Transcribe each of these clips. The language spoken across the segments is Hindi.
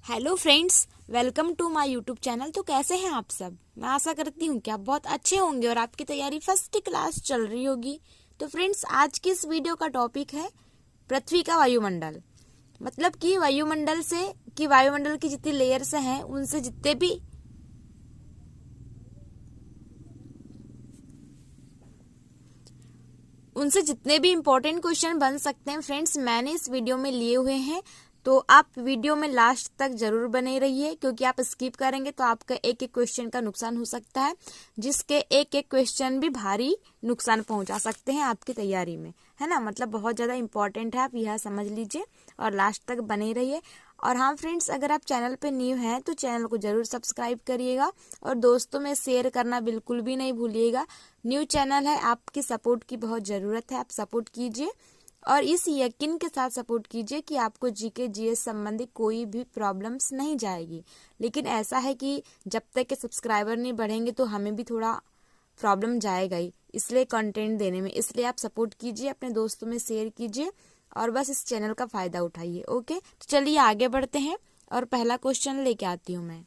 Hello friends, welcome to my YouTube channel. तो कैसे हैं आप सब? मैं आशा करती हूँ कि आप बहुत अच्छे होंगे और आपकी तैयारी फर्स्ट क्लास चल रही होगी। तो फ्रेंड्स, आज की इस वीडियो का टॉपिक है पृथ्वी का वायुमंडल। मतलब कि वायुमंडल की जितनी लेयर्स हैं उनसे जितने भी इम्पोर्टेंट क्वेश्चन बन सकते हैं फ्रेंड्स, मैंने इस वीडियो में लिए हुए हैं। तो आप वीडियो में लास्ट तक जरूर बने रहिए, क्योंकि आप स्किप करेंगे तो आपका एक एक क्वेश्चन का नुकसान हो सकता है, जिसके एक एक क्वेश्चन भी भारी नुकसान पहुंचा सकते हैं आपकी तैयारी में, है ना। मतलब बहुत ज़्यादा इंपॉर्टेंट है, आप यह समझ लीजिए और लास्ट तक बने रहिए। और हाँ फ्रेंड्स, अगर आप चैनल पे न्यू हैं तो चैनल को जरूर सब्सक्राइब करिएगा और दोस्तों में शेयर करना बिल्कुल भी नहीं भूलिएगा। न्यू चैनल है, आपकी सपोर्ट की बहुत ज़रूरत है, आप सपोर्ट कीजिए और इस यकीन के साथ सपोर्ट कीजिए कि आपको जीके जीएस संबंधी कोई भी प्रॉब्लम्स नहीं जाएगी। लेकिन ऐसा है कि जब तक के सब्सक्राइबर नहीं बढ़ेंगे तो हमें भी थोड़ा प्रॉब्लम जाएगा ही, इसलिए कंटेंट देने में। इसलिए आप सपोर्ट कीजिए, अपने दोस्तों में शेयर कीजिए और बस इस चैनल का फ़ायदा उठाइए। ओके, तो चलिए आगे बढ़ते हैं और पहला क्वेश्चन लेके आती हूँ मैं।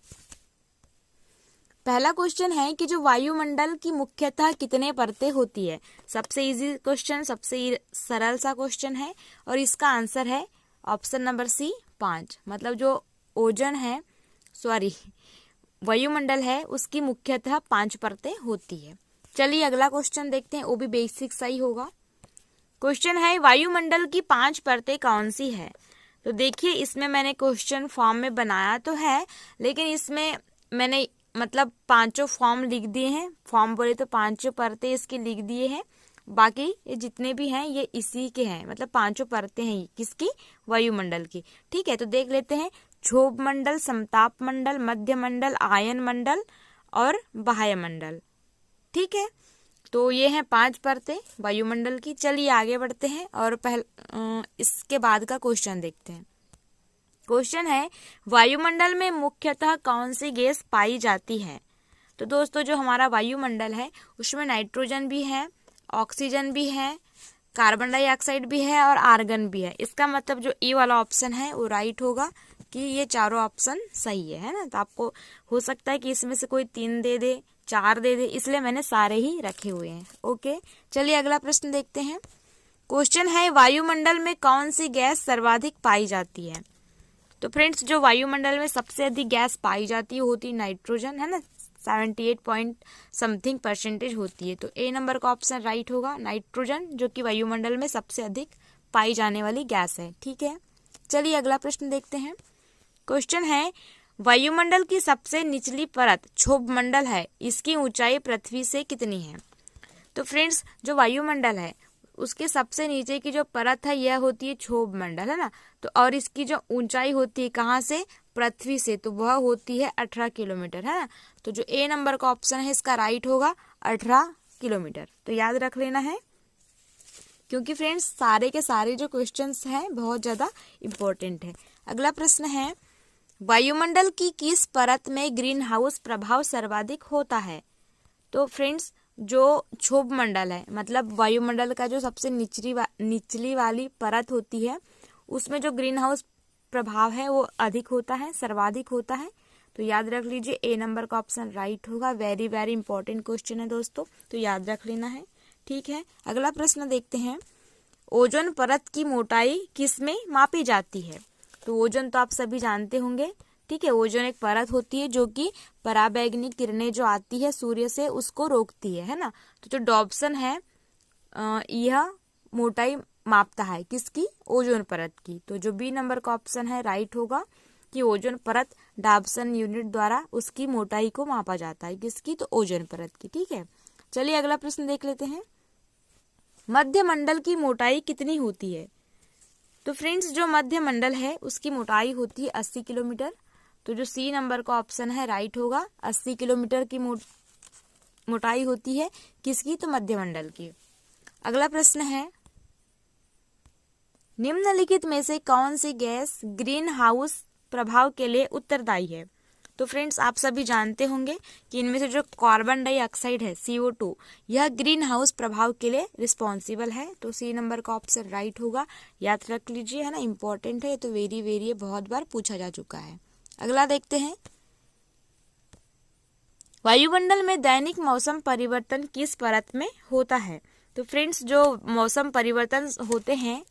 पहला क्वेश्चन है कि जो वायुमंडल की मुख्यतः कितने परतें होती है। सबसे इजी क्वेश्चन, सबसे सरल सा क्वेश्चन है और इसका आंसर है ऑप्शन नंबर सी 5। मतलब जो वायुमंडल है उसकी मुख्यतः 5 परतें होती है। चलिए अगला क्वेश्चन देखते हैं, वो भी बेसिक सा ही होगा। क्वेश्चन है वायुमंडल की 5 परतें कौन सी है। तो देखिए, इसमें मैंने क्वेश्चन फॉर्म में बनाया तो है, लेकिन इसमें मैंने मतलब 5 फॉर्म लिख दिए हैं। फॉर्म बोले तो 5 परतें इसकी लिख दिए हैं। बाकी ये जितने भी हैं ये इसी के हैं, मतलब 5 परतें हैं किसकी, वायुमंडल की। ठीक है, तो देख लेते हैं। क्षोभ मंडल, समताप मंडल, मध्य मंडल, आयन मंडल और बाह्य मंडल। ठीक है, तो ये हैं 5 परतें वायुमंडल की। चलिए आगे बढ़ते हैं और इसके बाद का क्वेश्चन देखते हैं। क्वेश्चन है वायुमंडल में मुख्यतः कौन सी गैस पाई जाती है। तो दोस्तों, जो हमारा वायुमंडल है उसमें नाइट्रोजन भी है, ऑक्सीजन भी है, कार्बन डाइऑक्साइड भी है और आर्गन भी है। इसका मतलब जो ई वाला ऑप्शन है वो राइट होगा कि ये चारों ऑप्शन सही है ना। तो आपको हो सकता है कि इसमें से कोई 3 दे दे, 4 दे दे, इसलिए मैंने सारे ही रखे हुए हैं। ओके, चलिए अगला प्रश्न देखते हैं। क्वेश्चन है वायुमंडल में कौन सी गैस सर्वाधिक पाई जाती है। तो फ्रेंड्स, जो वायुमंडल में सबसे अधिक गैस पाई जाती है होती नाइट्रोजन, है ना। 78 पॉइंट समथिंग % होती है। तो ए नंबर का ऑप्शन राइट होगा, नाइट्रोजन, जो कि वायुमंडल में सबसे अधिक पाई जाने वाली गैस है। ठीक है, चलिए अगला प्रश्न देखते हैं। क्वेश्चन है वायुमंडल की सबसे निचली परत क्षोभ मंडल है, इसकी ऊंचाई पृथ्वी से कितनी है। तो फ्रेंड्स, जो वायुमंडल है उसके सबसे नीचे की जो परत है यह होती है क्षोभ मंडल, है ना। तो और इसकी जो ऊंचाई होती है कहाँ से, पृथ्वी से, तो वह होती है 18 किलोमीटर, है ना। तो जो ए नंबर का ऑप्शन है इसका राइट होगा 18 किलोमीटर। तो याद रख लेना है, क्योंकि फ्रेंड्स सारे के सारे जो क्वेश्चंस हैं बहुत ज़्यादा इम्पोर्टेंट है। अगला प्रश्न है वायुमंडल की किस परत में ग्रीन हाउस प्रभाव सर्वाधिक होता है। तो फ्रेंड्स, जो क्षोभ मंडल है, मतलब वायुमंडल का जो सबसे निचली वाली परत होती है, उसमें जो ग्रीन हाउस प्रभाव है वो अधिक होता है, सर्वाधिक होता है। तो याद रख लीजिए ए नंबर का ऑप्शन राइट होगा। वेरी वेरी इंपॉर्टेंट क्वेश्चन है दोस्तों, तो याद रख लेना है। ठीक है, अगला प्रश्न देखते हैं। ओजोन परत की मोटाई किस में मापी जाती है। तो ओजोन तो आप सभी जानते होंगे। ठीक है, ओजोन एक परत होती है जो कि पराबैंगनी किरणें जो आती है सूर्य से उसको रोकती है ना। तो जो डॉप्सन है यह मोटाई मापता है किसकी, ओजोन परत की। तो जो बी नंबर का ऑप्शन है राइट होगा कि ओजोन परत डॉप्सन यूनिट द्वारा उसकी मोटाई को मापा जाता है किसकी, तो ओजोन परत की। ठीक है, चलिए अगला प्रश्न देख लेते हैं। मध्य मंडल की मोटाई कितनी होती है। तो फ्रेंड्स, जो मध्य मंडल है उसकी मोटाई होती है 80 किलोमीटर। तो जो सी नंबर का ऑप्शन है राइट होगा, 80 किलोमीटर की मोटाई होती है किसकी, तो मध्यमंडल की। अगला प्रश्न है निम्नलिखित में से कौन सी गैस ग्रीन हाउस प्रभाव के लिए उत्तरदायी है। तो फ्रेंड्स, आप सभी जानते होंगे कि इनमें से जो कार्बन डाइऑक्साइड है CO2, यह ग्रीन हाउस प्रभाव के लिए रिस्पॉन्सिबल है। तो सी नंबर का ऑप्शन राइट होगा, याद रख लीजिए, है ना, इंपॉर्टेंट है तो वेरी बहुत बार पूछा जा चुका है। अगला देखते हैं, वायुमंडल में दैनिक मौसम परिवर्तन किस परत में होता है? तो फ्रेंड्स, जो मौसम परिवर्तन होते हैं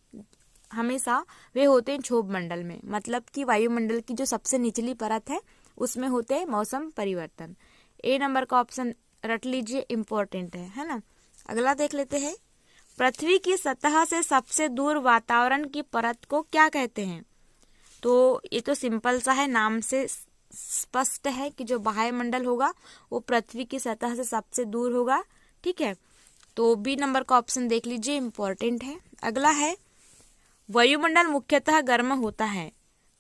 हमेशा वे होते हैं क्षोभ मंडल में, मतलब कि वायुमंडल की जो सबसे निचली परत है उसमें होते हैं मौसम परिवर्तन। ए नंबर का ऑप्शन रट लीजिए, इम्पोर्टेंट है ना। अगला देख लेते हैं, पृथ्वी की सतह से सबसे दूर वातावरण की परत को क्या कहते हैं? तो ये तो सिंपल सा है, नाम से स्पष्ट है कि जो बाह्य मंडल होगा वो पृथ्वी की सतह से सबसे दूर होगा, ठीक है। तो बी नंबर का ऑप्शन देख लीजिए, इम्पोर्टेंट है। अगला है, वायुमंडल मुख्यतः गर्म होता है।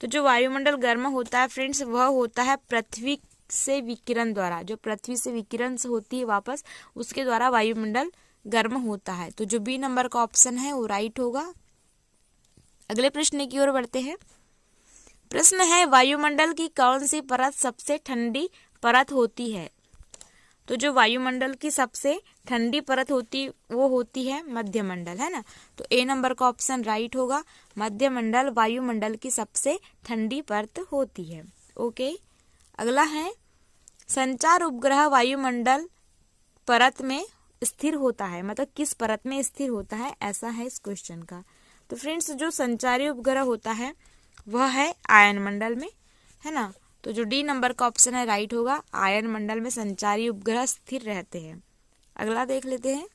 तो जो वायुमंडल गर्म होता है फ्रेंड्स, वह होता है पृथ्वी से विकिरण द्वारा, जो पृथ्वी से विकिरण से होती है वापस, उसके द्वारा वायुमंडल गर्म होता है। तो जो बी नंबर का ऑप्शन है वो राइट होगा। अगले प्रश्न की ओर बढ़ते हैं। प्रश्न है, वायुमंडल की कौन सी परत सबसे ठंडी परत होती है? तो जो वायुमंडल की सबसे ठंडी परत होती वो होती है मध्यमंडल, है ना। तो ए नंबर का ऑप्शन राइट होगा, मध्यमंडल वायुमंडल की सबसे ठंडी परत होती है। ओके, अगला है, संचार उपग्रह वायुमंडल परत में स्थिर होता है, मतलब किस परत में स्थिर होता है, ऐसा है इस क्वेश्चन का। तो फ्रेंड्स, जो संचारी उपग्रह होता है वह है आयन मंडल में, है ना। तो जो डी नंबर का ऑप्शन है राइट होगा, आयन मंडल में संचारी उपग्रह स्थिर रहते हैं। अगला देख लेते हैं,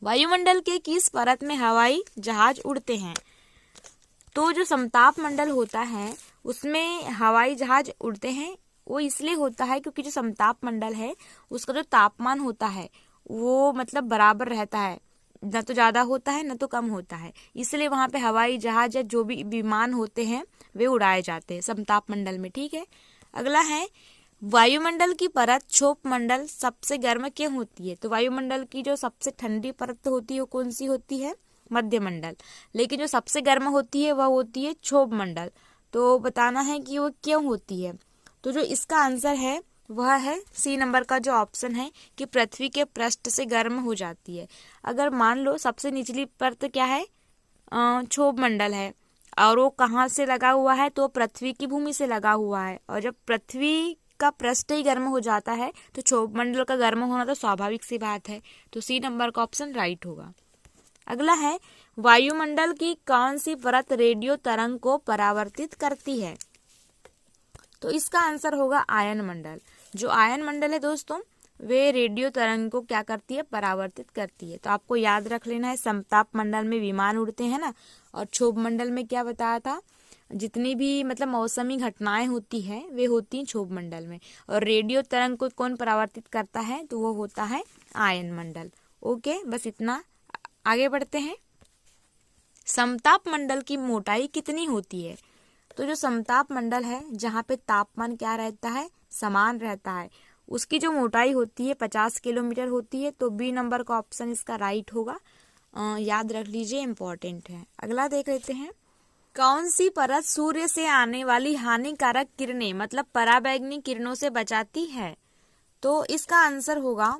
वायुमंडल के किस परत में हवाई जहाज उड़ते हैं? तो जो समताप मंडल होता है उसमें हवाई जहाज उड़ते हैं, वो इसलिए होता है क्योंकि जो समताप मंडल है उसका जो तापमान होता है वो मतलब बराबर रहता है, न तो ज्यादा होता है न तो कम होता है, इसलिए वहां पे हवाई जहाज या जो भी विमान होते हैं वे उड़ाए जाते हैं समताप मंडल में, ठीक है। अगला है, वायुमंडल की परत क्षोभ मंडल सबसे गर्म क्यों होती है? तो वायुमंडल की जो सबसे ठंडी परत होती है वो कौन सी होती है? मध्यमंडल। लेकिन जो सबसे गर्म होती है वह होती है क्षोभ मंडल। तो बताना है कि वो क्यों होती है। तो जो इसका आंसर है वह है सी नंबर का जो ऑप्शन है कि पृथ्वी के पृष्ठ से गर्म हो जाती है। अगर मान लो सबसे निचली परत क्या है, क्षोभ मंडल है, और वो कहाँ से लगा हुआ है? तो पृथ्वी की भूमि से लगा हुआ है, और जब पृथ्वी का पृष्ठ ही गर्म हो जाता है तो क्षोभ मंडल का गर्म होना तो स्वाभाविक सी बात है। तो सी नंबर का ऑप्शन राइट होगा। अगला है, वायुमंडल की कौन सी परत रेडियो तरंग को परावर्तित करती है? तो इसका आंसर होगा आयन मंडल। जो आयन मंडल है दोस्तों, वे रेडियो तरंग को क्या करती है? परावर्तित करती है। तो आपको याद रख लेना है, समताप मंडल में विमान उड़ते हैं ना, और क्षोभ मंडल में क्या बताया था, जितनी भी मतलब मौसमी घटनाएं होती है वे होती हैं क्षोभ मंडल में, और रेडियो तरंग को कौन परावर्तित करता है? तो वो होता है आयन मंडल। ओके, बस इतना। आगे बढ़ते हैं, समताप मंडल की मोटाई कितनी होती है? तो जो समताप मंडल है जहाँ पे तापमान क्या रहता है? समान रहता है, उसकी जो मोटाई होती है 50 किलोमीटर होती है। तो बी नंबर का ऑप्शन इसका राइट होगा, याद रख लीजिए, इम्पोर्टेंट है। अगला देख लेते हैं, कौन सी परत सूर्य से आने वाली हानिकारक किरणें मतलब पराबैंगनी किरणों से बचाती है? तो इसका आंसर होगा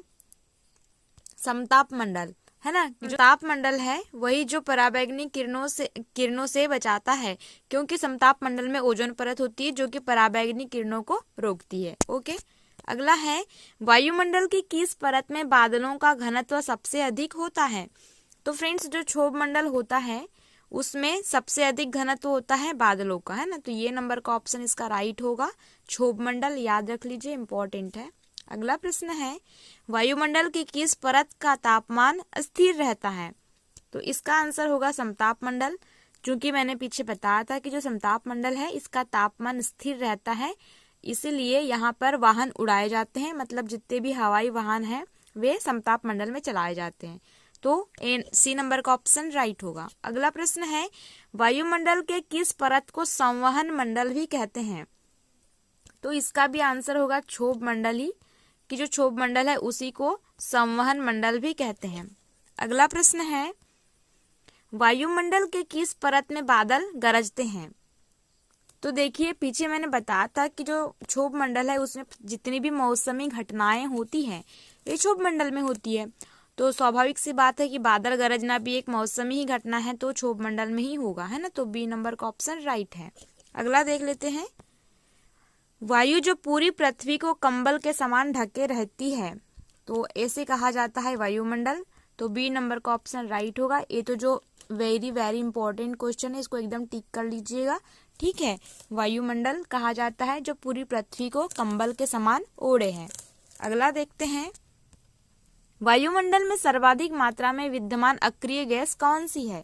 समताप मंडल, है ना। जो ताप मंडल है वही जो पराबैंगनी किरणों से बचाता है, क्योंकि समताप मंडल में ओजोन परत होती है जो कि पराबैंगनी किरणों को रोकती है। ओके, अगला है, वायुमंडल की किस परत में बादलों का घनत्व सबसे अधिक होता है? तो फ्रेंड्स, जो क्षोभ मंडल होता है उसमें सबसे अधिक घनत्व होता है बादलों का, है ना। तो ये नंबर का ऑप्शन इसका राइट होगा, क्षोभ मंडल, याद रख लीजिए, इंपॉर्टेंट है। अगला प्रश्न है, वायुमंडल की किस परत का तापमान स्थिर रहता है? तो इसका आंसर होगा समताप मंडल, क्योंकि मैंने पीछे बताया था कि जो समताप मंडल है इसका तापमान स्थिर रहता है, इसीलिए यहाँ पर वाहन उड़ाए जाते हैं, मतलब जितने भी हवाई वाहन हैं वे समताप मंडल में चलाए जाते हैं। तो सी नंबर का ऑप्शन राइट होगा। अगला प्रश्न है, वायुमंडल के किस परत को संवहन मंडल भी कहते हैं? तो इसका भी आंसर होगा क्षोभ मंडल ही, कि जो क्षोभ मंडल है उसी को संवहन मंडल भी कहते हैं। अगला प्रश्न है, वायुमंडल के किस परत में बादल गरजते हैं? तो देखिए, पीछे मैंने बताया था कि जो क्षोभ मंडल है उसमें जितनी भी मौसमी घटनाएं होती हैं वे क्षोभ मंडल में होती है, तो स्वाभाविक सी बात है कि बादल गरजना भी एक मौसमी ही घटना है, तो क्षोभ मंडल में ही होगा, है ना। तो बी नंबर का ऑप्शन राइट है। अगला देख लेते हैं, वायु जो पूरी पृथ्वी को कंबल के समान ढके रहती है, तो ऐसे कहा जाता है वायुमंडल। तो बी नंबर का ऑप्शन राइट होगा। ये तो जो वेरी वेरी इंपॉर्टेंट क्वेश्चन है, इसको एकदम टिक कर लीजिएगा, ठीक है। वायुमंडल कहा जाता है जो पूरी पृथ्वी को कंबल के समान ओढ़े है। अगला देखते हैं, वायुमंडल में सर्वाधिक मात्रा में विद्यमान अक्रिय गैस कौन सी है?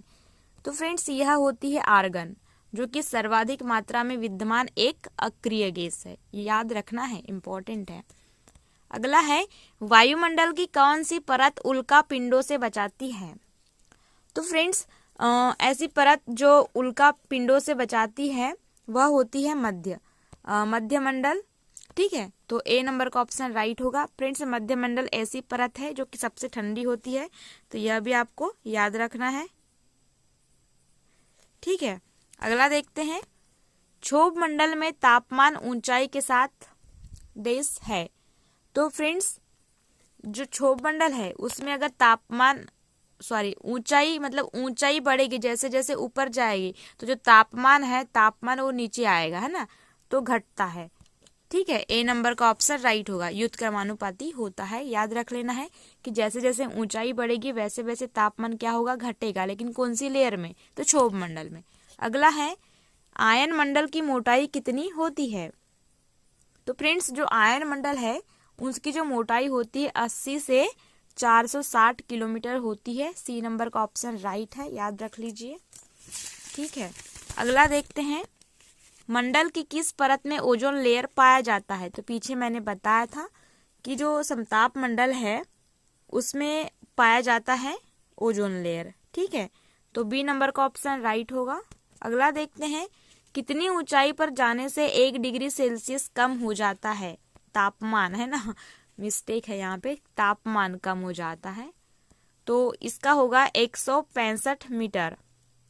तो फ्रेंड्स यह होती है आर्गन, जो कि सर्वाधिक मात्रा में विद्यमान एक अक्रिय गैस है, याद रखना है, इंपॉर्टेंट है। अगला है, वायुमंडल की कौन सी परत उल्का पिंडों से बचाती है? तो फ्रेंड्स ऐसी परत जो उल्का पिंडों से बचाती है वह होती है मध्यमंडल, ठीक है। तो ए नंबर का ऑप्शन राइट होगा। फ्रेंड्स मध्यमंडल ऐसी परत है जो कि सबसे ठंडी होती है, तो यह भी आपको याद रखना है, ठीक है। अगला देखते हैं, क्षोभ मंडल में तापमान ऊंचाई के साथ देश है। तो फ्रेंड्स जो क्षोभ मंडल है उसमें अगर ऊंचाई मतलब ऊंचाई बढ़ेगी, जैसे जैसे ऊपर जाएगी तो जो तापमान वो नीचे आएगा, है ना, तो घटता है, ठीक है। ए नंबर का ऑप्शन राइट होगा। युद्ध क्रमानुपाती होता है, याद रख लेना है कि जैसे जैसे ऊंचाई बढ़ेगी वैसे वैसे तापमान क्या होगा, घटेगा, लेकिन कौन सी लेयर में? तो क्षोभ मंडल में। अगला है, आयन मंडल की मोटाई कितनी होती है? तो फ्रेंड्स जो आयन मंडल है उसकी जो मोटाई होती है 80 से 460 किलोमीटर होती है। सी नंबर का ऑप्शन राइट है, याद रख लीजिए, ठीक है। अगला देखते हैं, मंडल की किस परत में ओजोन लेयर पाया जाता है? तो पीछे मैंने बताया था कि जो समताप मंडल है उसमें पाया जाता है ओजोन लेयर, ठीक है। तो बी नंबर का ऑप्शन राइट होगा। अगला देखते हैं, कितनी ऊंचाई पर जाने से 1 डिग्री सेल्सियस कम हो जाता है? तापमान, है ना, मिस्टेक है यहाँ पे, तापमान कम हो जाता है, तो इसका होगा 165 मीटर,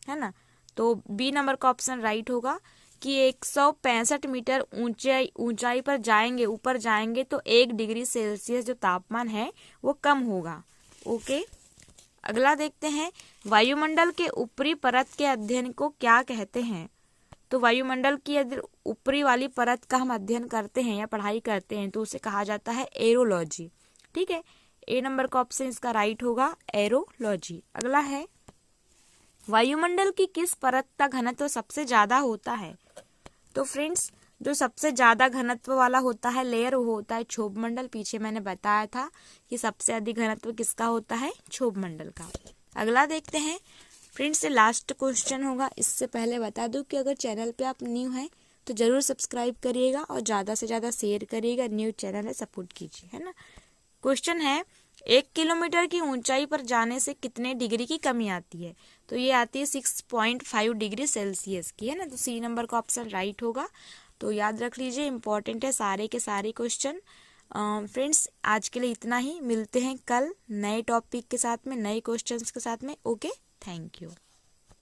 है ना। तो बी नंबर का ऑप्शन राइट होगा कि 165 मीटर ऊंचाई पर जाएंगे, ऊपर जाएंगे तो 1 डिग्री सेल्सियस जो तापमान है वो कम होगा, ओके। अगला देखते हैं, वायुमंडल के ऊपरी परत के अध्ययन को क्या कहते हैं? तो वायुमंडल की यदि ऊपरी वाली परत का हम अध्ययन करते हैं या पढ़ाई करते हैं तो उसे कहा जाता है एरोलॉजी, ठीक है। ए नंबर का ऑप्शन इसका राइट होगा, एरोलॉजी। अगला है, वायुमंडल की किस परत का घनत्व सबसे ज्यादा होता है? तो फ्रेंड्स जो सबसे ज्यादा घनत्व वाला होता है लेयर वो होता है क्षोभ मंडल। पीछे मैंने बताया था कि सबसे अधिक घनत्व किसका होता है? क्षोभ मंडल का। अगला देखते हैं, फ्रेंड्स ये लास्ट क्वेश्चन होगा। इससे पहले बता दूं कि अगर चैनल पे आप न्यू हैं तो जरूर सब्सक्राइब करिएगा और ज़्यादा से ज़्यादा शेयर करिएगा, न्यू चैनल है, सपोर्ट कीजिए, है ना। क्वेश्चन है, 1 किलोमीटर की ऊंचाई पर जाने से कितने डिग्री की कमी आती है? तो ये आती है 6.5 डिग्री सेल्सियस की, है ना। तो सी नंबर का ऑप्शन राइट होगा। तो याद रख लीजिए, इंपॉर्टेंट है सारे के सारे क्वेश्चन। फ्रेंड्स आज के लिए इतना ही, मिलते हैं कल नए टॉपिक के साथ में, नए क्वेश्चंस के साथ में, ओके, थैंक यू।